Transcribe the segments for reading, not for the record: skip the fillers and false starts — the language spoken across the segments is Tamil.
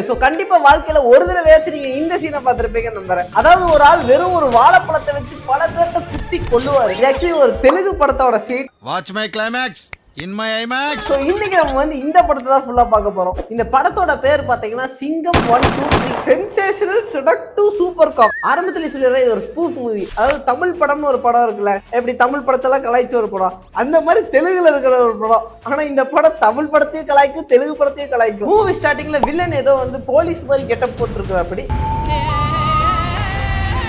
சோ கண்டிப்பா வாழ்க்கையில ஒரு தடவையாச்சும் நீங்க இந்த சீனை பார்த்திருப்பீங்கன்னு நம்புறேன். அதாவது ஒரு ஆள் வெறும் ஒரு வாழைப்பழத்தை வச்சு பல பேர்த்த குத்தி கொல்லுவாரு. இது ஆக்சுவலி ஒரு தெலுங்கு படத்தோட scene. Watch my climax in my IMAX. So இன்னைக்கு நம்ம வந்து இந்த படத்தை தான் ஃபுல்லா பார்க்க போறோம். இந்த படத்தோட பேர் பாத்தீங்கன்னா சிங்கம் 1 2 3 சென்சேஷனல் செடக்டிவ் சூப்பர் காப். ஆரம்பத்துல சொல்லிடுறேன், இது ஒரு ஸ்பூஃப் மூவி. அதாவது தமிழ் படம்னு ஒரு படம் இருக்குல்ல, எப்படி தமிழ் படத்தெல்லாம் கலாய்ச்சி ஒரு படம், அந்த மாதிரி தெலுங்குல இருக்கிற ஒரு படம். ஆனா இந்த படம் தமிழ் படத்தையும் கலாய்க்கும், தெலுங்கு படத்தையும் கலாய்க்கும். மூவி ஸ்டார்டிங்ல வில்லன் ஏதோ வந்து போலீஸ் மாதிரி கெட்டப் போட்டுருக்கு. அப்படி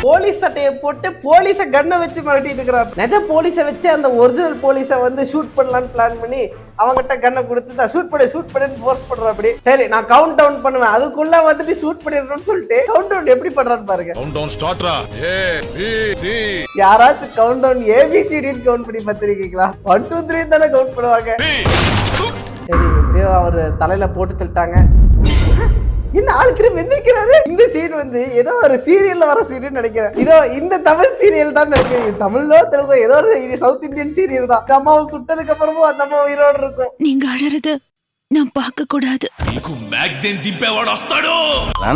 போலீஸ் சட்டையை போட்டு போலீஸ கண்ணை வச்சு மிரட்டிட்டு இருக்கிறார். நிஜ போலீஸை வச்சு அந்த ஒரிஜினல் போலீஸை வந்து ஷூட் பண்ணலான்னு பிளான் பண்ணி அவங்ககிட்ட கண்ணை கொடுத்து ஷூட் பண்ணு ஃபோர்ஸ் பண்ற. அப்படி சரி நான் கவுண்ட் டவுன் பண்ணுவேன், அதுக்குள்ள வந்துட்டு ஷூட் பண்ணிடணும்னு சொல்லிட்டு கவுண்ட் டவுன் எப்படி பண்றான்னு பாருங்க. கவுண்ட் டவுன் ஸ்டார்ட்ரா. A B C. யாராச்சும் கவுண்ட் டவுன் ABCD கவுண்ட் பண்ணி பார்த்திருக்கீங்களா? 1 2 3 தானே கவுண்ட் பண்ணுவாங்க. சரி எப்படியோ அவர் தலையில போட்டு தள்ளிட்டாங்க. என்ன ஆளுக்கு வெந்திருக்கிறாரு. இந்த சீன் வந்து ஏதோ ஒரு சீரியல்ல வர சீரியல் நினைக்கிறேன். இதோ இந்த தமிழ் சீரியல் தான் நினைக்கிறேன். தமிழ்லோ தெலுங்கோ ஏதோ ஒரு சவுத் இந்தியன் சீரியல் தான். அந்த அம்மாவை சுட்டதுக்கு அப்புறமும் அந்த அம்மா உயிரோடு இருக்கும். நீங்க அழறது நான் பார்க்க கூடாது.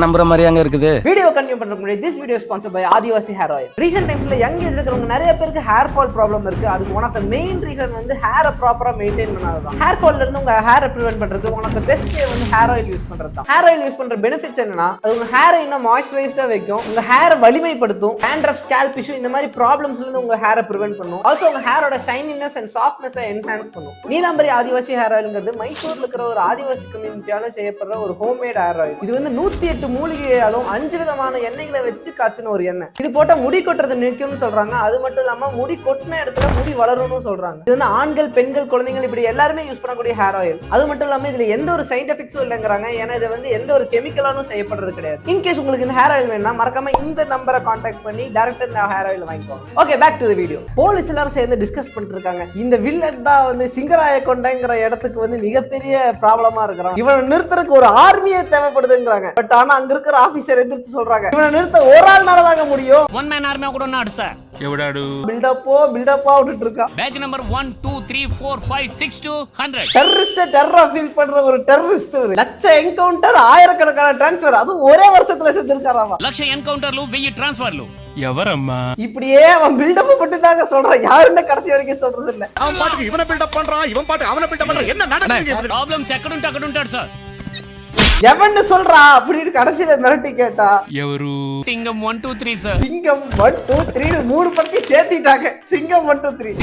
நம்புற மாதிரி அங்க இருக்குது. வீடியோ கண்டினியூ பண்றதுக்கு முன்னாடி this video is sponsored by Adivasi hair oil. Recent டைம்ஸ்ல யங் ஏஜ் இருக்கிறவங்க நிறைய பேருக்கு ஹேர் ஃபால் ப்ராப்ளம் இருக்கு. அதுக்கு one of the main reason வந்து ஹேரை ப்ராப்பரா மெயின்டைன் பண்ணாததான். ஹேர் ஃபால்ல இருந்து உங்க ஹேரை ப்ரிவென்ட் பண்றதுக்கு one of the best way வந்து ஹேர் ஆயில் யூஸ் பண்றது தான். ஹேர் ஆயில் யூஸ் பண்ற பெனிஃபிட்ஸ் என்னன்னா, அது உங்க ஹேரை இன்னும் மாய்ஸ்சரைஸ்டா வைக்கும், உங்க ஹேரை வலிமைப்படுத்தும், dandruff, scalp issue இந்த மாதிரி ப்ராப்ளம்ஸ்ல இருந்து உங்க ஹேரை ப்ரிவென்ட் பண்ணும். ஆல்சோ உங்க ஹேரோட ஷைனினஸ் அண்ட் சாஃப்ட்னஸ் என்ஹான்ஸ் பண்ணும். நீலாம்பரி ஆதிவாசி ஹேர் ஆயில்ங்கிறது மைசூர்ல இருக்கிற ஒரு ஆதிவாசி கம்யூனிட்டியால செய்யப்படுற ஒரு ஹோம்மேட் ஹேர் ஆயில். இது வந்து 108 மூலிகையாலும் 5 விதமான எண்ணெய்களை வச்சு காய்ச்சின ஒரு எண்ணெய். இது போட்டா முடி கொட்டுறது நிற்கும்னு சொல்றாங்க. அது மட்டும் இல்லாம முடி கொட்டின இடத்துல முடி வளரும்னு சொல்றாங்க. இது வந்து ஆண்கள், பெண்கள், குழந்தைகள் இப்படி எல்லாருமே யூஸ் பண்ணக்கூடிய ஹேர் ஆயில். அது மட்டும் இல்லாம இதுல எந்த ஒரு சைட் எஃபெக்ட்ஸும் இல்லைங்கிறாங்க. ஏன்னா இது வந்து எந்த ஒரு கெமிக்கலாலும் செய்யப்படுறது கிடையாது. இன்கேஸ் உங்களுக்கு இந்த ஹேர் ஆயில் வேணும்னா மறக்காம இந்த நம்பரை கான்டாக்ட் பண்ணி டைரக்டா இந்த ஹேர் ஆயில் வாங்கிக்கோங்க. Okay, back to the video. Police எல்லாரும் சேர்ந்து டிஸ்கஸ் பண்ணிட்டு இருக்காங்க. இந்த வில்லன் தான் வந்து சிங்கராய கொண்டைங்கிற இடத்துக்கு வந்து மிகப்பெரிய ப்ராப்ளமா இருக்கிறான். இவனை நிறுத்துறதுக்கு ஒரு ஆர்மியே தேவைப்படுதுங்கிறாங்க. பட் ஆனா அங்க இருக்கிற ஆபீசர் எதிர்த்து சொல்றாங்க, இவனை நிறுத்த ஒரு ஆள்னால தாங்க முடியும். ஒன் மேன் ஆர்மியா கூட நாடு சார். எவடாடு பில்டப்பா விட்டுட்டு இருக்கா. Batch number 1 2 3 4 5 6 to 100. டெரரிஸ்ட் டெரரா ஃபீல் பண்ற ஒரு டெரரிஸ்ட். லட்ச என்கவுண்டர், ஆயிரக்கணக்கான டிரான்ஸ்ஃபர், அது ஒரே வருஷத்துல செஞ்சிருக்காராமா. லட்ச என்கவுண்டர்லு 1000 டிரான்ஸ்ஃபர்லு. எவரம்மா இப்படியே அவன் பில்டப் பட்டு தாங்க சொல்றான். யாருன்னு கடைசி வரைக்கும் சொல்றது இல்ல. அவன் பாட்டுக்கு இவனை பில்ட் அப் பண்றான், இவன் பாட்டு அவனை பில்ட் அப் பண்றான். என்ன நடக்குது? Problems அக்கடுண்டார் sir. எவன்னு சொல்றா அப்படின்னு கடைசியில மிரட்டி கேட்டா, எவரு? சிங்கம் 1 2 3 சார். சிங்கம் 1 2 3 மூணு பத்தி சேர்த்திட்டாங்க. சிங்கம் 1 2 3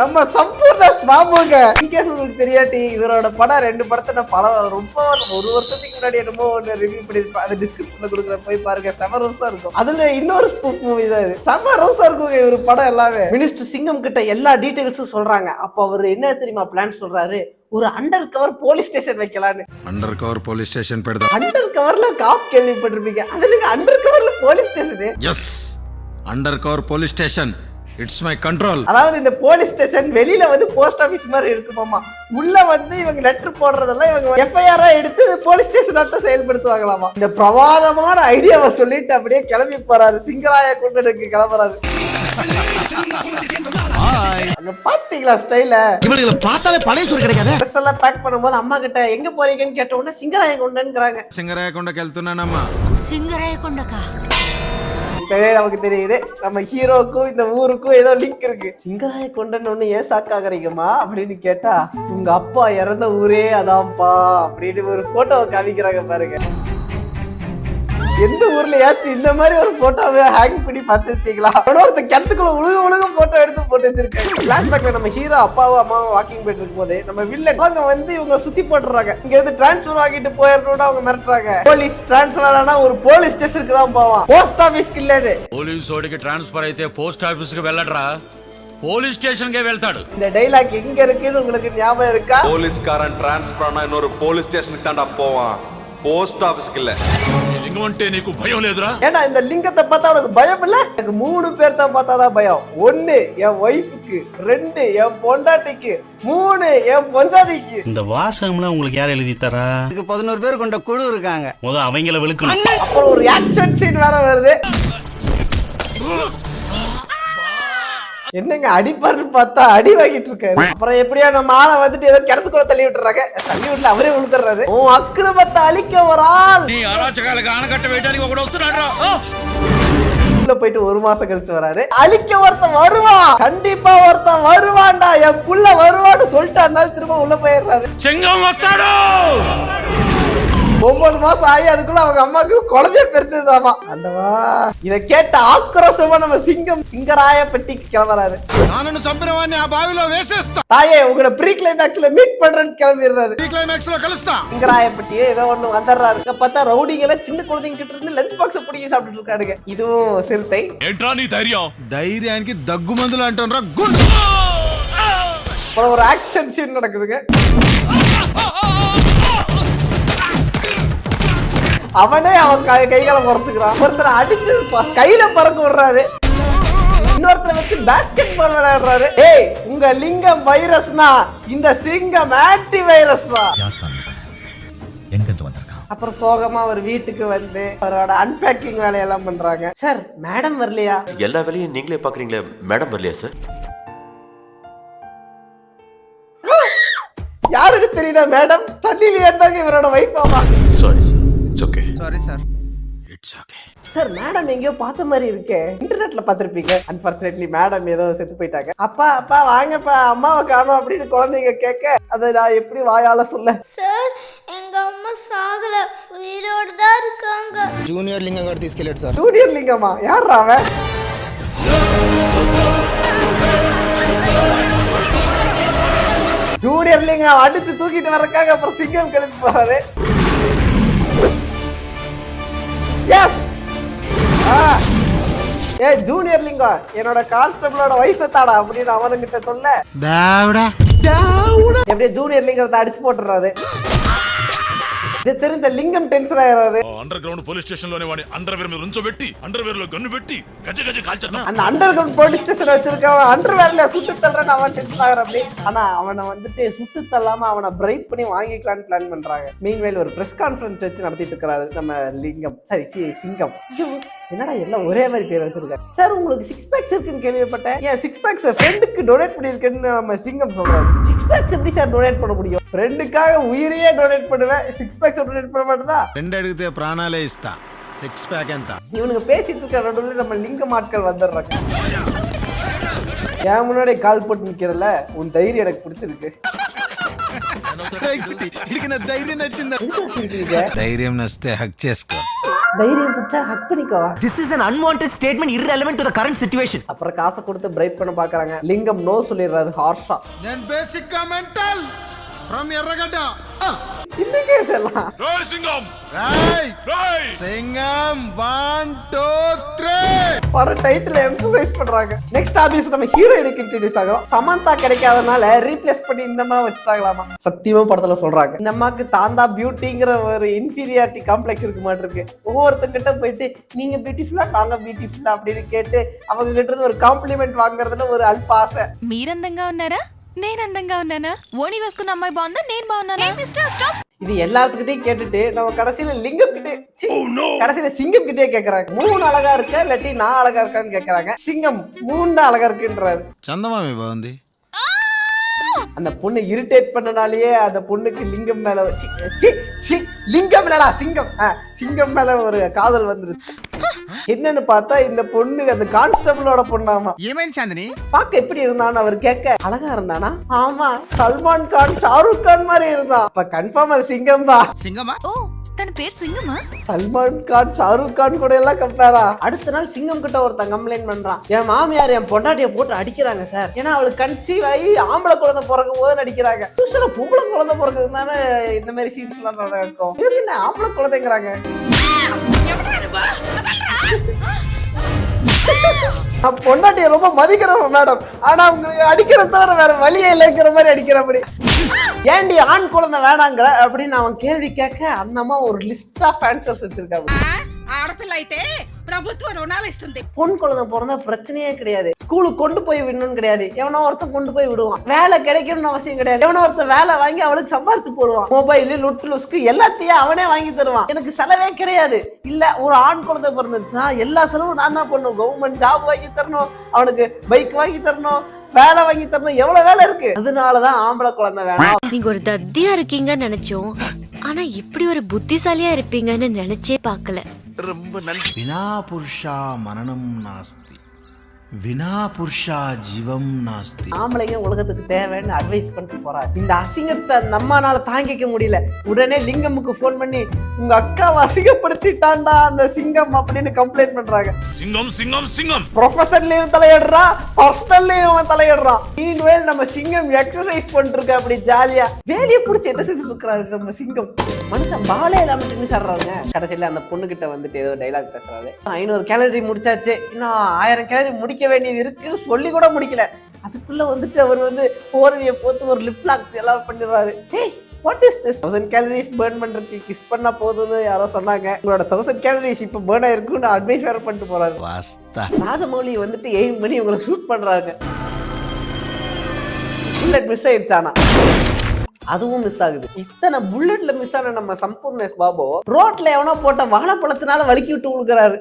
நம்ம சம்பூர்ணஸ் பாபுங்க. இன்கேஸ் உங்களுக்கு தெரியாட்டி இவரோட படம் 2 படத்தை நான் ரொம்ப ஒரு வருஷத்துக்கு முன்னாடி என்னமோ ஒன்று ரிவ்யூ பண்ணிருப்பேன். அதை டிஸ்கிரிப்ஷன்ல கொடுக்குற போய் பாருங்க. செம ரோஸா இருக்கும். அதுல இன்னொரு ஸ்பூஃப் மூவி தான் இது. செம ரோஸா இருக்குங்க இவரு படம் எல்லாமே. மினிஸ்டர் சிங்கம் கிட்ட எல்லா டீடைல்ஸும் சொல்றாங்க. அப்ப அவர் என்ன தெரியுமா பிளான் சொல்றாரு, ஒரு அண்டர் கவர் போலீஸ் ஸ்டேஷன் வைக்கலான்னு. அண்டர் கவர் போலீஸ் ஸ்டேஷன் பேரு. அண்டர் கவர்ல காப் கேள்விப்பட்டிருப்பீங்க. அதுல அண்டர் கவர்ல police station. Yes, under cover police station. It's my control. அதாவது இந்த போலீஸ் ஸ்டேஷன் வெளியில வந்து போஸ்ட் ஆபீஸ் மாதிரி இருக்குமாமா. உள்ள வந்து இவங்க லெட்டர் போடுறதெல்லாம் இவங்க FIR எடுத்து போலீஸ் ஸ்டேஷன் ஆட்ட செயல்படுத்துவாங்களாமா. இந்த பிரமாதமான ஐடியாவை சொல்லிட்டு அப்படியே கிளம்பி போறாரு. சிங்கராய கொண்டனுக்கு கிளம்புறாரு. பாத்தீங்களா ஸ்டைல? இவங்களை பார்த்தாலே பழைய சோறு கிடைக்காது. ட்ரெஸ் எல்லாம் பேக் பண்ணும்போது அம்மா கிட்ட எங்க போறீங்கன்னு கேட்ட உடனே சிங்கராய கொண்டன்ங்கறாங்க. சிங்கராய கொண்டக்கு வெళ్తున్నానమ్మా. சிங்கராய கொண்டக்கா. இப்பவே நமக்கு தெரியுது நம்ம ஹீரோக்கும் இந்த ஊருக்கும் ஏதோ லிங்க் இருக்கு. சிங்கராய கொண்டன் ஒண்ணு ஏன் சாக்காகறீங்கம்மா அப்படின்னு கேட்டா, உங்க அப்பா இறந்த ஊரே அதான்ப்பா அப்படின்னு ஒரு போட்டோவை காமிக்கிறாங்க பாருங்க. எந்த ஊர்ல ஏச்சு இந்த மாதிரி ஒரு போட்டோவை ஹேங் பண்ணி பார்த்திருப்பீங்களா? ஒருத்த கிணத்துக்குள்ள உழுக போட்டோ எடுத்து போட்டு வச்சிருக்காங்க. பிளாஷ்பேக்ல நம்ம ஹீரோ அப்பாவும் அம்மாவும் வாக்கிங் போயிட்டு இருக்கும் போது நம்ம வில்லன் அவங்க வந்து இவங்க சுத்தி போட்டுறாங்க. இங்க இருந்து டிரான்ஸ்பர் ஆகிட்டு போயிடணும்னு அவங்க மிரட்டுறாங்க. போலீஸ் டிரான்ஸ்பர் ஆனா ஒரு போலீஸ் ஸ்டேஷனுக்கு தான் போவான், போஸ்ட் ஆபீஸ்க்கு இல்லன்னு. పోలీస్ ఓడికి ట్రాన్స్ఫర్ అయితే పోస్ట్ ఆఫీస్ కి వెళ్ళడరా, పోలీస్ స్టేషన్ కే వెళ్తాడు. இந்த டைலாக் எங்க இருக்குன்னு உங்களுக்கு ஞாபகம் இருக்கா? போலீஸ்காரன் டிரான்ஸ்பர் ஆனா இன்னொரு போலீஸ் ஸ்டேஷனுக்கு தான்டா போவான், போஸ்ட் ஆபீஸ்க்கு இல்ல. లింగం అంటే నీకు భయం లేదురా? ஏன்னா இந்த லிங்கத்தை பார்த்தா உனக்கு பயம் இல்ல? எனக்கு 3 பேர் தான் பார்த்தாதான் பயம். 1 என் ஒய்ஃபுக்கு, 2 என் பொண்டாட்டிக்கு, 3 என் பொஞ்சாதிக்கு. இந்த வாசகம்லாம் உங்களுக்கு யார் எழுதி தரா? இதுக்கு 11 பேர் கொண்ட குழு இருக்காங்க. முத அவங்கள வெளுக்கணும். அப்புறம் ஒரு ஆக்ஷன் சீன் வேற வருது. என்னங்க அடிப்பாருன்னு பார்த்தா அடி வாங்கிட்டு இருக்காரு. அப்புறம் எப்படியா நம்ம ஆளை வந்துட்டு ஏதோ கிணத்துக்குள்ள தள்ளி விட்டுறாங்க. தள்ளி விட்டுல அவரே விழுந்துடுறாரு. உன் அக்கிரமத்தை அழிக்க ஒரு ஆள் நீ அராச்சகாலுக்கு ஆனக்கட்ட வெயிட்டாரிங்க கூட ஒத்துறாடா. உள்ள போயிட்டு 1 மாசம் கழிச்சு வராரு. அழிக்க ஒருத்தன் வருவான், கண்டிப்பா ஒருத்தன் வருவான்டா, என் புள்ள வருவான்னு சொல்லிட்டு அந்த திரும்ப உள்ள போயிடுறாரு. செங்கம் வஸ்தாடோ 9 மாசம் ஆகி அதுக்குள்ள அவங்க அம்மாவுக்கு குழந்தைய பெருத்துதாமா. அண்டவா இத கேட்ட ஆக்ரோஷமா நம்ம சிங்கராயப்பட்டிக்கு கிளம்புறாரு. నాన్నను చంపినవాడిని ఆ బావిలో వేసేస్తా. தாயே உங்களை ப்ரீ கிளைமேக்ஸ்ல மீட் பண்றேன்னு கிளம்பிடுறாரு. ఈ క్లైమాక్స్ లో కలుస్తా. சிங்கராயப்பட்டியே ஏதோ ஒண்ணு வந்துடுறாரு. பார்த்தா ரவுடிகளை சின்ன குழந்தைங்க கிட்ட இருந்து லஞ்ச் பாக்ஸ் பிடிக்கி சாப்பிட்டு இருக்காடுங்க. இதுவும் சிறுத்தை. ఏంట్రా నీ ధైర్యం? ధైర్యానికి దగ్గు మందులు అంటారా గుడ్. அப்புறம் ஒரு ஆக்ஷன் சீன் நடக்குதுங்க. அவனே அவன் கைகளை முறத்துக்கிறான். ஒருத்தரை அடிச்சு கையில பறக்க விடுறாரு. இன்னொருத்தரை வச்சு பாஸ்கெட் பால் விளையாடுறாரு. ஏய் உங்க லிங்கம் வைரஸ்னா இந்த சிங்கம் ஆன்டி வைரஸ்னா. அப்புறம் சோகமா ஒரு வீட்டுக்கு வந்து அவரோட அன்பேக்கிங் வேலையெல்லாம் பண்றாங்க. சார் மேடம் வரலையா? எல்லா வேலையும் நீங்களே பாக்குறீங்களே, மேடம் வரலையா சார்? யாருக்கு தெரியுதா மேடம்? தண்ணியில இருந்தாங்க இவரோட வைஃப். ஆமா sorry sir, it's okay. Sorry sir. It's okay. Sir madam எங்கேயோ பார்த்த மாதிரி இருக்கே. இன்டர்நெட்ல பார்த்திருப்பீங்க. அன்பார்ச்சுனேட்லி மேடம் ஏதோ செத்து போயிட்டாங்க. அப்பா அப்பா வாங்கப்பா அம்மாவை காணோம் அப்படின்னு குழந்தைங்க கேட்க அதை நான் எப்படி வாயால சொல்ல? சார் எங்க அம்மா சாகல, உயிரோட தான் இருக்காங்க. జూనియర్ లింగం గారు తీసుకెళ్ళాడు సార్. ஜூனியர் லிங்கமா? யாரா அவன்? ஜூனியர் லிங்கம் அடிச்சு தூக்கிட்டு வரக்காக அப்புறம் சிங்கம் கிளம்பி போறாரு. எஸ் ஏ ஜூனியர் லிங்கம் என்னோட கான்ஸ்டபிளோட வைஃப் தாடா அப்படின்னு அவனுங்கிட்ட சொல்ல எப்படியே ஜூனியர் லிங்கத்தை அடிச்சு போட்டுறாரு. இது தெரிஞ்ச லிங்கம் டென்ஷன் ஆயிராரு. అండర్ గ్రౌండ్ పోలీస్ స్టేషన్ లోనే వాడి అండర్ వేర్ మీద ఉంచబెట్టి అండర్ వేర్ లో గన్ను పెట్టి గజ గజ కాల్చడం. அந்த அண்டர் கிரவுண்ட் போலீஸ் ஸ்டேஷன் வச்சிருக்கவன் அண்டர் வேர்ல சுட்டு தள்ளுறேன்னு அவன் டென்ஷன் ஆகுறான். அப்படி ஆனா அவனை வந்துட்டு சுட்டு தள்ளாம அவனை பிரைட் பண்ணி வாங்கிக்கலான்னு பிளான் பண்றாங்க. மீன்வேல் ஒரு பிரஸ் கான்ஃபரன்ஸ் வச்சு நடத்திட்டு இருக்காரு நம்ம லிங்கம். சரி சிங்கம். என்னடா எல்லாம் ஒரே மாதிரி பேர் வச்சிருக்காரு. சார் உங்களுக்கு 6 பேக்ஸ் இருக்குன்னு கேள்விப்பட்டேன். ஏன் 6 பேக்ஸ் ஃப்ரெண்டுக்கு டொனேட் பண்ணிருக்கேன்னு நம்ம சிங்கம் சொல்றாரு. 6 பேக்ஸ் எப்படி சார் டொனேட் பண்ண முடியும்? ஃப்ரெண்டுக்காக உயிரையே டொனேட் பண்ணுவேன், 6 பேக்ஸ் டொனேட் பண்ண மாட்டேதா? రెండు అడిగితే ప్రాణాలే ఇస్తా. 6 ప్యాక్ ఎంత? இவனுக்கு பேசிட்டு இருக்க நடுவில் நம்ம லிங்கம் ஆட்கள் வந்துடுறாங்க. என் முன்னாடி கால் போட்டு நிக்கிறல, உன் தைரியம் எனக்கு பிடிச்சிருக்கு. ధైర్యం నచ్చిందా? ధైర్యం నచ్చితే హక్ చేసుకో. தைரியம் பிடிச்சா Haq பண்ணிக்கோவா? This is an unwanted statement irrelevant to the current situation. அப்புறம் காசை கொடுத்து பிரைட் பண்ண பாக்குறாங்க. லிங்கம் நோ சொல்லிடுறாரு ஹார்ஷா. నేను బేసిక్ గా మెంటల్ ఫ్రమ్ ఎర్రగడ్డ. இன்னைக்கு இதெல்லாம் రేయ్ సింగం, రేయ్ రేయ్ సింగం 1 2 3 பர டைட்டில் எம்பசைஸ் பண்றாங்க. நெக்ஸ்ட் ஆபீஸ் நம்ம ஹீரோயினுக்கு இன்ட்ரோடியூஸ் ஆகிறோம். சமந்தா கிடைக்காதனால ரீப்ளேஸ் பண்ணி இந்த அம்மா வச்சுட்டாங்களாமா. சத்தியமா படத்துல சொல்றாங்க இந்த அம்மாக்கு தாந்தா பியூட்டிங்கிற ஒரு இன்ஃபீரியாரிட்டி காம்ப்ளெக்ஸ் இருக்கு மாட்டு இருக்கு. ஒவ்வொருத்தங்கிட்ட போயிட்டு நீங்க பியூட்டிஃபுல்லா நாங்க பியூட்டிஃபுல்லா அப்படின்னு கேட்டு அவங்க கிட்ட இருந்து ஒரு காம்ப்ளிமெண்ட் வாங்குறதுல ஒரு அல்ப ஆசை. మీరందంగా ఉన్నారా? నేను అందంగా ఉన్నానా? ఓణి వేసుకున్న అమ్మాయి బాగుందా? నేను బాగున్నానా? Mister stop. இது எல்லாத்துக்கிட்டையும் கேட்டுட்டு நம்ம கடைசியில லிங்கம் கிட்டே கடைசியில சிங்கம் கிட்டே கேக்குறாங்க. 3 அழகா இருக்க இல்லாட்டி நான் அழகா இருக்கான்னு கேக்குறாங்க. சிங்கம் 3 தான் அழகா இருக்குன்றாரு. చందమామి బాగుంది. அந்த பொண்ணு இரிட்டேட் பண்ணனாலேயே அந்த பொண்ணுக்கு லிங்கம் மேல லிங்கம் இல்லடா சிங்கம் சிங்கம் மேல ஒரு காதல் வந்துருது. என்னன்னு பார்த்தா இந்த பொண்ணு அந்த கான்ஸ்டபிளோட பொண்ணாமா. ఏమైంది చాందిని? பாக்க எப்படி இருந்தான்னு அவர் கேட்க அழகா இருந்தானா? ஆமா சல்மான் கான் ஷாருக் கான் மாதிரி இருந்தான். அப்ப கன்ஃபார்ம் அது சிங்கம் தான். సింగమా? ఓ తన పేరు సింగమా? சல்மான் கான் ஷாருக் கான் கூட எல்லாம் கம்பேரா. அடுத்த நாள் சிங்கம் கிட்ட ஒருத்தன் கம்ப்ளைண்ட் பண்றான். என் மாமியார் என் பொண்டாட்டிய போட்டு அடிக்கிறாங்க சார். ஏன்னா அவளுக்கு கன்சீவ் ஆகி ஆம்பளை குழந்தை பிறக்கும் போது அடிக்கிறாங்க. பொம்பளை குழந்தை பிறகுதுனால இந்த மாதிரி சீன்ஸ் எல்லாம் நடக்கும். இவங்க என்ன ஆம்பளை குழந்தைங்கிறாங்க? பொண்டாட்டிய ரொம்ப மதிக்கிறவன் மேடம். ஆனா உங்களுக்கு அடிக்கிறத தவிர வேற வழியே இல்லைங்கிற மாதிரி அடிக்கிறபடி. ஏண்டி ஆண் குழந்தை வேணாங்கிற அப்படின்னு அவன் கேள்வி கேட்க அந்த அம்மா ஒரு லிஸ்ட் ஆஃப் ஆன்சர்ஸ் வச்சிருக்காங்க. ఆడపిల్ల అయితే பொன் குழந்தை பிறந்தா பிரச்சனையே கிடையாது, ஸ்கூலுக்கு கொண்டு போய் விடணும்னு கிடையாது, எவனோ ஒருத்தன் கொண்டு போய் விடுவான். வேலை கிடைக்கணும்னு அவசியம் கிடையாது, எவனோ ஒருத்தன் வேலை வாங்கி அவளுக்கு சம்பாரிச்சு போடுவான். மொபைல் லுட்டு லுஸ்க்கு எல்லாத்தையும் அவனே வாங்கி தருவான். எனக்கு செலவே கிடையாது. இல்ல ஒரு ஆண் குழந்தை பிறந்துச்சுன்னா எல்லா செலவும் நான் தான் பண்ணும். கவர்மெண்ட் ஜாப் வாங்கி தரணும், அவனுக்கு பைக் வாங்கி தரணும், வேலை வாங்கி தரணும், எவ்வளவு வேலை இருக்கு. அதனாலதான் ஆம்பளை குழந்தை வேணாம். நீங்க ஒரு தத்தியா இருக்கீங்கன்னு நினைச்சோம், ஆனா இப்படி ஒரு புத்திசாலியா இருப்பீங்கன்னு நினைச்சே பார்க்கல. ரொம்ப நன்றி. வினா புருஷா மரணம் நாஸ்தி, வினா புருஷா ஜீவம் நாஸ்தி. ஆம்பளைங்க உலகத்துக்கு தேவைன்னு அட்வைஸ் பண்ணிட்டு போறாரு. இந்த அசிங்கத்தை நம்மனால தாங்கிக்க முடியல. உடனே லிங்கமுக்கு போன் பண்ணி உங்க அக்காவை அசிங்கப்படுத்திட்டான்டா அந்த சிங்கம் அப்படின்னு கம்ப்ளைண்ட் பண்றாங்க. சிங்கம் சிங்கம் சிங்கம். ப்ரொஃபஷன்லயும் தலையிடுறான், பர்சனல்லையும் தலையிடுறான். மீன்வேல் நம்ம சிங்கம் எக்ஸசைஸ் பண்ணிட்டு இருக்க அப்படி ஜாலியா வேலையை பிடிச்சி என்ன செஞ்சுட்டு இருக்கிறாரு நம்ம சிங்கம். மனுஷன் பாலே இல்லாம டென்னிஸ் ஆடுறாங்க. கடைசியில அந்த பொண்ணு கிட்ட வந்துட்டு ஏதோ டைலாக் பேசுறாரு. 500 கேலரி முடிச்சாச்சு, இன்னும் 1000 கேலரி முடிக்க வேண்டியது இருக்குன்னு சொல்லி கூட முடிக்கல. அதுக்குள்ள வந்துட்டு அவர் வந்து போர்வையை போட்டு ஒரு லிப் லாக் எல்லாம் பண்ணிடுறாரு. ஏய் what is this? 1000 calories burn பண்றதுக்கு கிஸ் பண்ணா போதும்னு யாரோ சொன்னாங்க. உங்களோட 1000 கேலரிஸ் இப்ப பர்ன் ஆயிருக்குன்னு அட்வைஸ் வேற பண்ணிட்டு போறாரு. ராஜமௌலி வந்துட்டு எய்ம் பண்ணி உங்களை ஷூட் பண்றாங்க. புல்லட் மிஸ் ஆயிடுச்சானா அதுவும் மிஸ் ஆகுது. இத்தனை புல்லட்ல மிஸ் ஆன நம்ம சம்பூர்ணேஷ் பாபு ரோட்ல எவனோ போட்ட வாழைப்பழத்தினால வலிக்கி விட்டு விழுகிறாரு.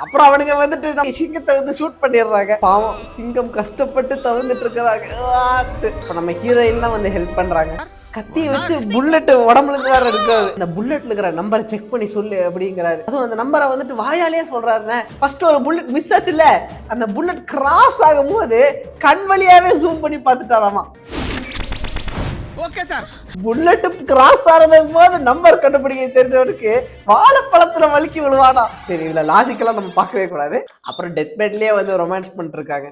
அப்புறம் அவனுங்க வந்துட்டு நம்ம சிங்கத்தை வந்து ஷூட் பண்ணிடுறாங்க. பாவம் சிங்கம் கஷ்டப்பட்டு தவிர்த்துட்டு இருக்கிறாங்க. இப்ப நம்ம ஹீரோயின் தான் வந்து ஹெல்ப் பண்றாங்க. கத்தி வச்சு புல்லட் உடம்புல இருந்து வேற எடுக்காது. அந்த புல்லட்ல இருக்கிற நம்பரை செக் பண்ணி சொல்லு அப்படிங்கிறாரு. அதுவும் அந்த நம்பரை வந்துட்டு வாயாலேயே சொல்றாருன்னு. ஃபர்ஸ்ட் ஒரு புல்லட் மிஸ் ஆச்சுல்ல, அந்த புல்லட் கிராஸ் ஆகும் போது கண் வழியாவே ஜூம் பண்ணி பார்த்துட்டாராமா. Okay sir. புல்லட் கிராஸ் ஆறதும் போது நம்பர் கண்டுபிடிக்க தெரிஞ்சவனுக்கு வாழைப்பழத்துல வலிக்கி விழுவானா. சரி இதுல லாஜிக்கெல்லாம் நம்ம பார்க்கவே கூடாது. அப்புறம் டெத் பெட்லயே வந்து ரொமான்ஸ் பண்ணிட்டு இருக்காங்க.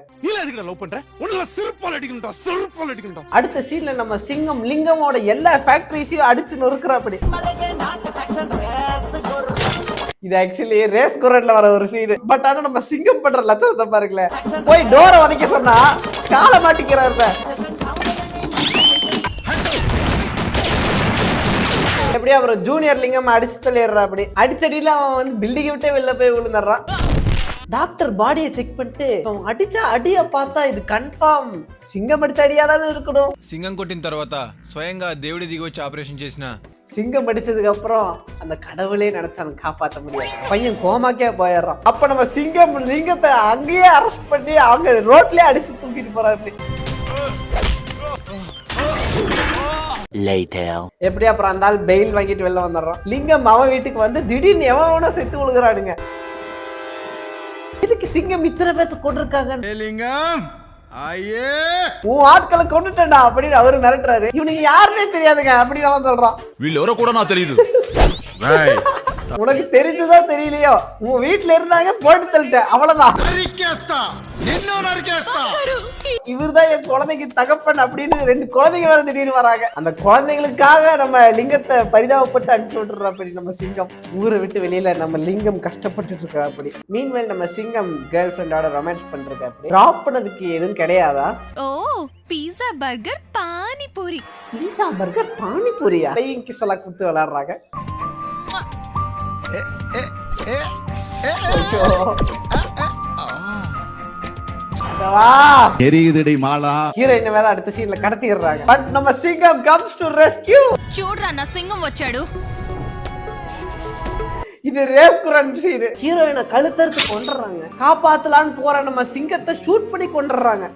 அடுத்த சீன்ல நம்ம சிங்கம் லிங்கமோட எல்லா ஃபேக்டரிஸையும் அடிச்சு நொறுக்குற அப்படி. இது ஆக்சுவலி ரேஸ் குரட்ல வர ஒரு சீன். பட் ஆனா நம்ம சிங்கம் பண்ற லட்சணத்தை பாருங்களேன். போய் டோரை உதைக்க சொன்னா காலை மாட்டிக்கிறாரு. எப்படியா அப்புறம் ஜூனியர் லிங்கம் அடிச்சு தள்ளிடுறா. அப்படி அடிச்சடியில அவன் வந்து பில்டிங் விட்டே வெளில போய் விழுந்துடுறான். டாக்டர் பாடியை செக் பண்ணிட்டு அவன் அடிச்சா அடிய பார்த்தா இது கன்ஃபார்ம் సింగం అడిచి అడియాదాని இருக்கணும். సింగం కొట్టిన తర్వాత స్వయంగా దేవుడి దిగి వచ్చి ఆపరేషన్ చేసిన சிங்கம் அடிச்சதுக்கு அப்புறம் அந்த கடவுளே நினைச்சாலும் காப்பாற்ற முடியாது. பையன் கோமாக்கே போயிடுறான். அப்ப நம்ம சிங்கம் லிங்கத்தை அங்கேயே அரெஸ்ட் பண்ணி அவங்க ரோட்லயே அடிச்சு தூக்கிட்டு போறாரு. எப்படி அப்புறம் அந்த ஆள் பெயில் வாங்கிட்டு வெளில வந்துடுறான். லிங்கம் அவன் வீட்டுக்கு வந்து திடீர்னு எவனோ செத்து விழுகிறானுங்க. இதுக்கு சிங்கம் இத்தனை பேர்த்து கொண்டிருக்காங்க. லிங்கம் உன் ஆட்களை கொண்டுட்டா அப்படின்னு அவரு மிரட்டுறாரு. இவனுக்கு யாருன்னே தெரியாதுங்க அப்படின்னு அவன் சொல்றான். வீட்டுல கூட நான் தெரியுது. உனக்கு தெரிஞ்சதோ தெரியலையோ உன் வீட்டுல இருந்தாங்க போட்டு தள்ளிட்டேன் அவ்வளவுதான். இவர்தான் என் குழந்தைக்கு தகப்பன் அப்படின்னு 2 குழந்தைங்க வேற திடீர்னு வராங்க. அந்த குழந்தைகளுக்காக நம்ம லிங்கத்தை பரிதாபப்பட்டு அனுப்பிச்சு விட்டுறோம். அப்படி நம்ம சிங்கம் ஊரை விட்டு வெளியில நம்ம லிங்கம் கஷ்டப்பட்டு இருக்கா. அப்படி மீன்வேல் நம்ம சிங்கம் கேர்ள் ஃபிரெண்டோட ரொமான்ஸ் பண்றது. அப்படி டிராப் பண்ணதுக்கு எதுவும் கிடையாதா? ஓ pizza burger panipuri. Pizza burger பானிபூரியா? கிசலா குத்து விளையாடுறாங்க. எரியுதடி மாலா. ஹீரோயின் வேற அடுத்த சீன்ல கடத்திடுறாங்க. பட் நம்ம சிங்கம் comes to rescue. చూడరా నా సింగం వచ్చాడు. இது ரேஸ் குரன் சீன். ஹீரோயினை கழுத்தறுத்து கொன்றாங்க. காப்பாத்தலான்னு போற நம்ம சிங்கத்தை ஷூட் பண்ணி கொன்றாங்க.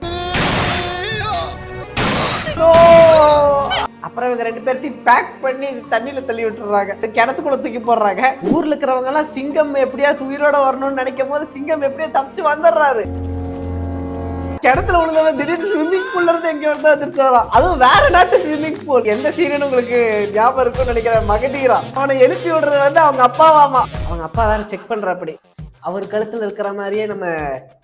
அப்புறம் இவங்க 2 பேர்த்தையும் பேக் பண்ணி தண்ணியில தள்ளி விட்டுறாங்க. கிணத்துக்குள்ள தூக்கி போடுறாங்க. ஊர்ல இருக்கிறவங்க எல்லாம் சிங்கம் எப்படியாச்சும் உயிரோட வரணும்னு நினைக்கும் போது சிங்கம் எப்படியா தப்பிச்சு வந்துடுறாரு. கிணத்துல விழுந்தவன் திடீர்னு ஸ்விம்மிங் பூல்ல இருந்து எங்க வந்துட்டு வரான். அதுவும் வேற நாட்டு ஸ்விம்மிங் பூல். எந்த சீனுன்னு உங்களுக்கு ஞாபகம் இருக்கும்னு நினைக்கிறேன். மகதீரா அவனை எழுப்பி விடுறது வந்து அவங்க அப்பாவாமா. அவங்க அப்பா வேற செக் பண்ற. அப்படி அவர் கழுத்துல இருக்கிற மாதிரியே நம்ம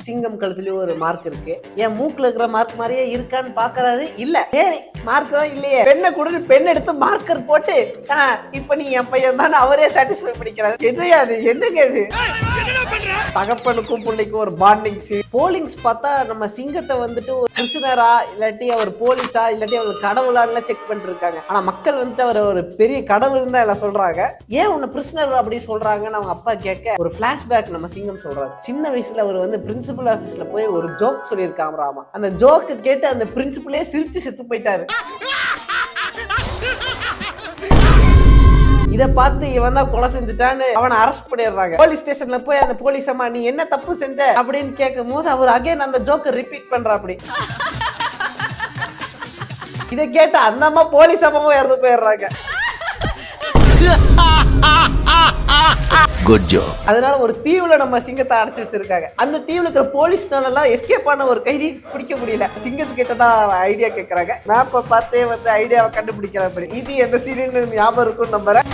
சிங்கம் கழுத்துலயும் ஒரு மார்க் இருக்கு. என் மூக்குல இருக்கிற மார்க் மாதிரியே இருக்கான்னு பாக்குறாரு. இல்ல சரி மார்க் தான் இல்லையே. பெண்ணை கூட பெண் எடுத்து மார்க்கர் போட்டு இப்ப நீ என் பையன் தான் அவரே சாட்டிஸ்ஃபை பண்ணிக்கிறாரு. என்னையா அது? என்னங்க இது? தகப்பனுக்கும் பிள்ளைக்கும் ஒரு பாண்டிங் சீன். போலிங்ஸ் பார்த்தா நம்ம சிங்கத்தை வந்துட்டு ஒரு பிரிசனரா இல்லாட்டி அவர் போலீஸா இல்லாட்டி அவர் கடவுளான்னு செக் பண்ணிட்டு இருக்காங்க. ஆனா மக்கள் வந்துட்டு அவர் ஒரு பெரிய கடவுள் தான் எல்லாம் சொல்றாங்க. ஏன் உன்னை பிரிசனர் அப்படி சொல்றாங்கன்னு அவங்க அப்பா கேட்க ஒரு பிளாஷ்பேக் நம்ம சிங்கம் சொல்றாரு. சின்ன வயசுல அவர் வந்து பிரின்சிபல் ஆபீஸ்ல போய் ஒரு ஜோக் சொல்லியிருக்காமராமா. அந்த ஜோக்கு கேட்டு அந்த பிரின்சிபலே சிரிச்சு செத்து போயிட்டாரு. இத பார்த்து இவன் தான் கொலை செஞ்சுட்டான்னு அவனை அரெஸ்ட் பண்ணிடுறாங்க. போலீஸ் ஸ்டேஷன்ல போய் அந்த போலீஸ் அம்மா நீ என்ன தப்பு செஞ்ச அப்படின்னு கேட்கும் போது அவர் அகைன் அந்த ஜோக்கை ரிப்பீட் பண்றா. அப்படி இதை கேட்ட அந்த அம்மா போலீஸ் அம்மாவும் இறந்து போயிடுறாங்க. Good job. அதனால ஒரு தீவுல நம்ம சிங்கத்தை அடைச்சு வச்சிருக்காங்க. அந்த தீவுல இருக்கிற போலீஸ்னால எல்லாம் எஸ்கேப் ஆன ஒரு கைதி பிடிக்க முடியல. சிங்கத்துக்கிட்ட தான் ஐடியா கேட்கறாங்க. மேப்பை பார்த்தே வந்து ஐடியாவை கண்டுபிடிக்கிறேன். இது எந்த சீரியல்னு ஞாபகம் இருக்கும்னு நம்புறேன்.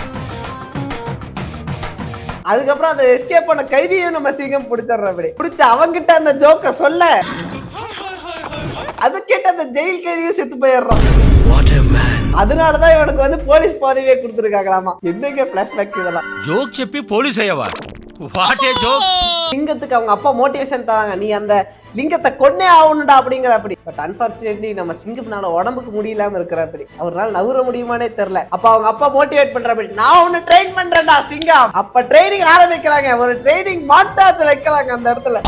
அதுக்கப்புறம் அந்த எஸ்கேப் பண்ண கைதியும் நம்ம சிங்கம் பிடிச்சிடுறபடி பிடிச்ச அவங்கிட்ட அந்த ஜோக்க சொல்ல அது கேட்ட அந்த ஜெயில் கைதியும் செத்து போயிடுறான். அதனாலதான் இவனுக்கு வந்து போலீஸ் பதவியே கொடுத்துருக்காங்களாமா. என்னங்க பிளாஷ்பேக் இதெல்லாம். ஜோக் చెప్పి போலீஸ் అయ్యావా? What A joke. சிங்கத்துக்கு அவங்க அப்பா மோட்டிவேஷன் தராங்க, நீ அந்த லிங்கத்தை கொன்னே ஆகணும்டா அப்படிங்கிற. அப்படி பட் அன்பார்ச்சுனேட்லி நம்ம சிங்கம்னால உடம்புக்கு முடியலாம இருக்கிறப்படி அவரால் நவுற முடியுமானே தெரியல. அப்ப அவங்க அப்பா மோட்டிவேட் பண்றபடி நான் ஒன்னு ட்ரெயின் பண்றேன்டா சிங்கம். அப்ப ட்ரைனிங் ஆரம்பிக்கிறாங்க. ஒரு ட்ரைனிங் மாண்டாஜ் வைக்கிறாங்க அந்த இடத்துல.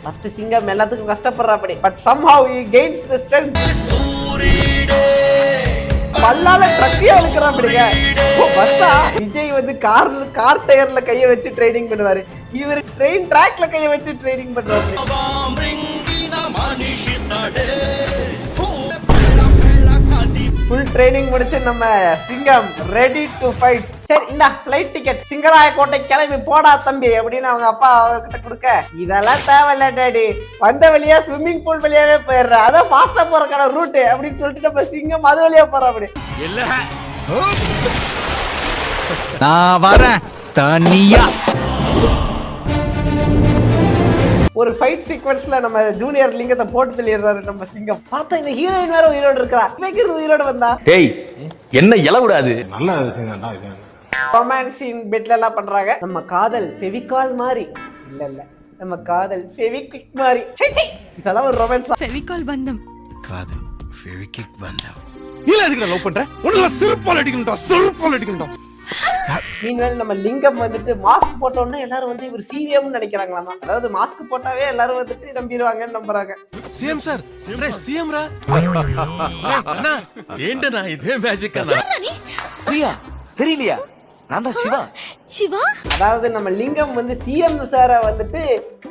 ஃபர்ஸ்ட் சிங்கம் எல்லாத்துக்கும் கஷ்டப்படுறபடி but somehow he gains the strength. பல்லால ட்ரக்கியா இருக்கிறாங்க. பஸ்ஸா விஜய் வந்து கார் டயர்ல கைய வச்சு ட்ரைனிங் பண்ணுவாரு. இவர் ட்ரெயின் ட்ராக்ல கைய வச்சு ட்ரைனிங் பண்றாரு. ஃபுல் ட்ரைனிங் முடிச்சு நம்ம சிங்கம் ரெடி டு ஃபைட். சரி இந்த ஃளைட் டிக்கெட் சிங்கராய கோட்டை கிளம்பி போடா தம்பி அப்படின்னு அவங்க அப்பா அவர்கிட்ட கொடுக்க இதெல்லாம் தேவையில்ல டாடி, வந்த வழியா ஸ்விம்மிங் பூல் வழியாவே போயிடுற, அதான் ஃபாஸ்டா போறக்கான ரூட் அப்படின்னு சொல்லிட்டு நம்ம சிங்கம் அது வழியா போறோம். அப்படி இல்ல நான் வரேன் தனியா. ஒரு ஃபைட் சீக்வென்ஸ்ல நம்ம ஜூனியர் லிங்கத்தை போட்டு தள்ளிடுறாரு நம்ம சிங்கம். பார்த்தா இந்த ஹீரோயின் வேற உயிரோடு இருக்கா. வைக்கிறது உயிரோடு வந்தா டேய் என்ன இல விடாது. நல்ல விஷயம்டா இது. ரொமான்ஸ் சீன் பெட்ல எல்லாம் பண்றாங்க. நம்ம காதல் ஃபெவிகால் மாதிரி இல்ல நம்ம காதல் ஃபெவிக்விக் மாதிரி. சீ சீ இதெல்லாம் ஒரு ரொமான்ஸ். ஃபெவிகால் பந்தம் కాదు ఫెవికిక్ బంధం. நீல எதுக்கு லவ் பண்ற? உன்ன செருப்பால் அடிக்கணும்டா. மீன்வேல் நம்ம லிங்கம் வந்துட்டு மாஸ்க் போட்ட உடனே எல்லாரும் வந்து இவர் சிஎம் நினைக்கிறாங்களாமா. அதாவது மாஸ்க் போட்டாவே எல்லாரும் வந்துட்டு நம்பிடுவாங்கன்னு நம்புறாங்க. సీఎం సార్ సీఎం రా అన్నా ఏంటన్నా ఇదే మ్యాజిక్ అన్నా. பிரியா தெரியலையா? நான் தான் சிவா. சிவா அதாவது நம்ம லிங்கம் வந்து சிஎம் சாரை வந்துட்டு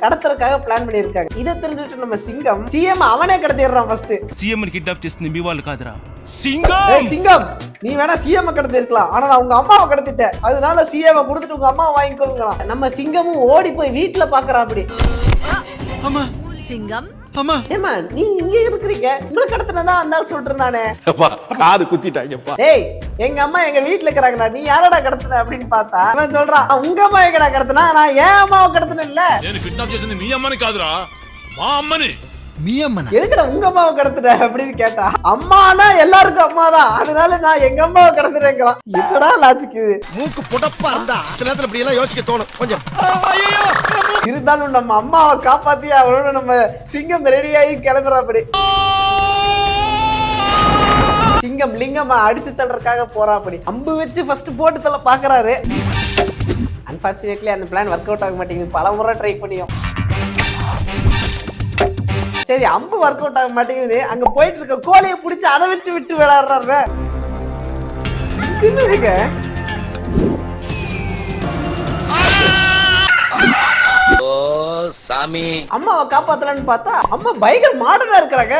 கடத்துறதுக்காக பிளான் பண்ணிருக்காங்க. இதை தெரிஞ்சுட்டு நம்ம சிங்கம் சிஎம் அவனே கடத்திடுறான். ஃபர்ஸ்ட் సీఎం ని కిడ్నాప్ చేస్తుంది మీ వాళ్ళు కాదురా సింగం. சிங்கம் நீ வேணா சிஎம் கடத்தி இருக்கலாம், ஆனா நான் உங்க அம்மாவை கடத்திட்டேன், அதனால சிஎம் கொடுத்துட்டு உங்க அம்மா வாங்கிக்கோங்கிறான். நம்ம சிங்கமும் ஓடி போய் வீட்டுல பாக்குறான். அப்படி சிங்கம் ஏமா நீ இங்க இருக்கிறீங்க, உங்களுக்கு கடத்தினதா அந்த சொல்லிட்டு இருந்தானே. காது குத்திட்டாங்கப்பா. டேய் எங்க அம்மா எங்க வீட்டுல இருக்கிறாங்கடா, நீ யாரடா கடத்தின அப்படின்னு பார்த்தா அவன் சொல்றான் உங்க அம்மா எங்கடா கடத்தினா, நான் ஏன் அம்மாவை கடத்தின இல்ல. నేను కిడ్నాప్ చేసింది మీ అమ్మని కాదురా మా అమ్మని. మీ అమ్మనా? எதுக்கடா உங்க அம்மாவை கடத்துற அப்படின்னு கேட்டா, அம்மானா எல்லாருக்கும் அம்மா தான், அதனால நான் எங்க அம்மாவை கடத்துறேங்கிறான். என்னடா லாஜிக் இது? மூக்கு புடப்பா இருந்தா சில நேரத்துல இப்படி எல்லாம் யோசிக்க தோணும் கொஞ்சம். இருந்தாலும் நம்ம அம்மாவை காப்பாத்தி அவனோட நம்ம சிங்கம் ரெடியாகி கிளம்புறா. அப்படி சிங்கம் லிங்கம் அடிச்சு தள்ளுறதுக்காக போறா. அப்படி அம்பு வச்சு ஃபர்ஸ்ட் போட்டு தள்ள பாக்குறாரு. அன்பார்ச்சுனேட்லி அந்த பிளான் ஒர்க் அவுட் ஆக மாட்டேங்குது. பல முறை ட்ரை பண்ணியும் சரி அம்பு ஒர்க் அவுட் ஆக மாட்டேங்குது. அங்க போயிட்டு இருக்க கோழியை பிடிச்சி அதை வச்சு விட்டு விளையாடுறாரு. சாமி அம்மாவை காப்பாத்தலன்னு பார்த்தா அம்மா பயங்கர மாடர்னா இருக்கிறாங்க.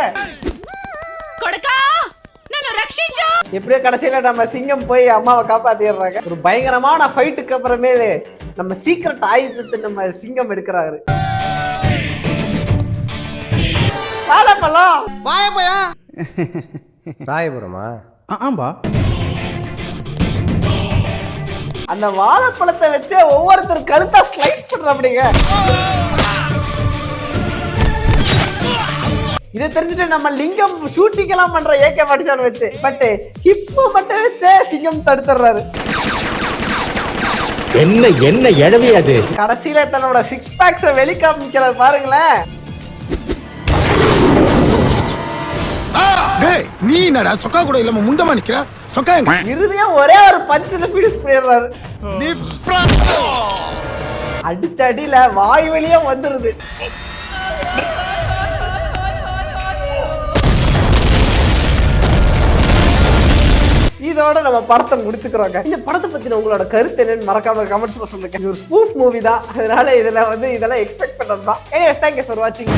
எப்படியோ கடைசியில நம்ம சிங்கம் போய் அம்மாவை காப்பாத்திடுறாங்க. ஒரு பயங்கரமான ஃபைட்டுக்கு அப்புறமேலு நம்ம சீக்ரெட் ஆயுதத்தை நம்ம சிங்கம் எடுக்கிறாரு. வாழைப்பழம் வாயப்பையா ராயபுரமா? ஆம்பா. அந்த வாழைப்பழத்தை வச்சு ஒவ்வொருத்தர் கழுத்தா ஸ்லைஸ் பண்ற. அப்படிங்க இதை தெரிஞ்சுட்டு நம்ம லிங்கம் ஷூட்டிங் எல்லாம் பண்ற AK-47 வச்சு, பட் ஹிப் மட்டும் வச்சு சிங்கம் தடுத்துறாரு. என்ன என்ன எழவி அது கடைசியில தன்னோட சிக்ஸ் பேக்ஸ வெளிக்காமிக்கிறார் பாருங்களேன். டேய் நீ என்னடா சொக்கா கூட இல்லாம முண்டமா நிக்கிற சொக்கா எங்க இறுதியா ஒரே ஒரு பஞ்சில ஃபினிஷ் பண்ணிடுறாரு. அடிச்ச அடியில வாய் வெளியே வந்துருது. இதோட நம்ம படத்தை முடிச்சுக்கிறோங்க. இந்த படத்தை பத்தின உங்களோட கருத்து என்னன்னு மறக்காம கமெண்ட்ஸ்ல சொல்லுங்க. இது ஒரு ஸ்பூஃப் மூவி தான், அதனால இதெல்லாம் எக்ஸ்பெக்ட் பண்றது தான். எனிவேஸ், தேங்க்யூ ஃபார் வாட்சிங்.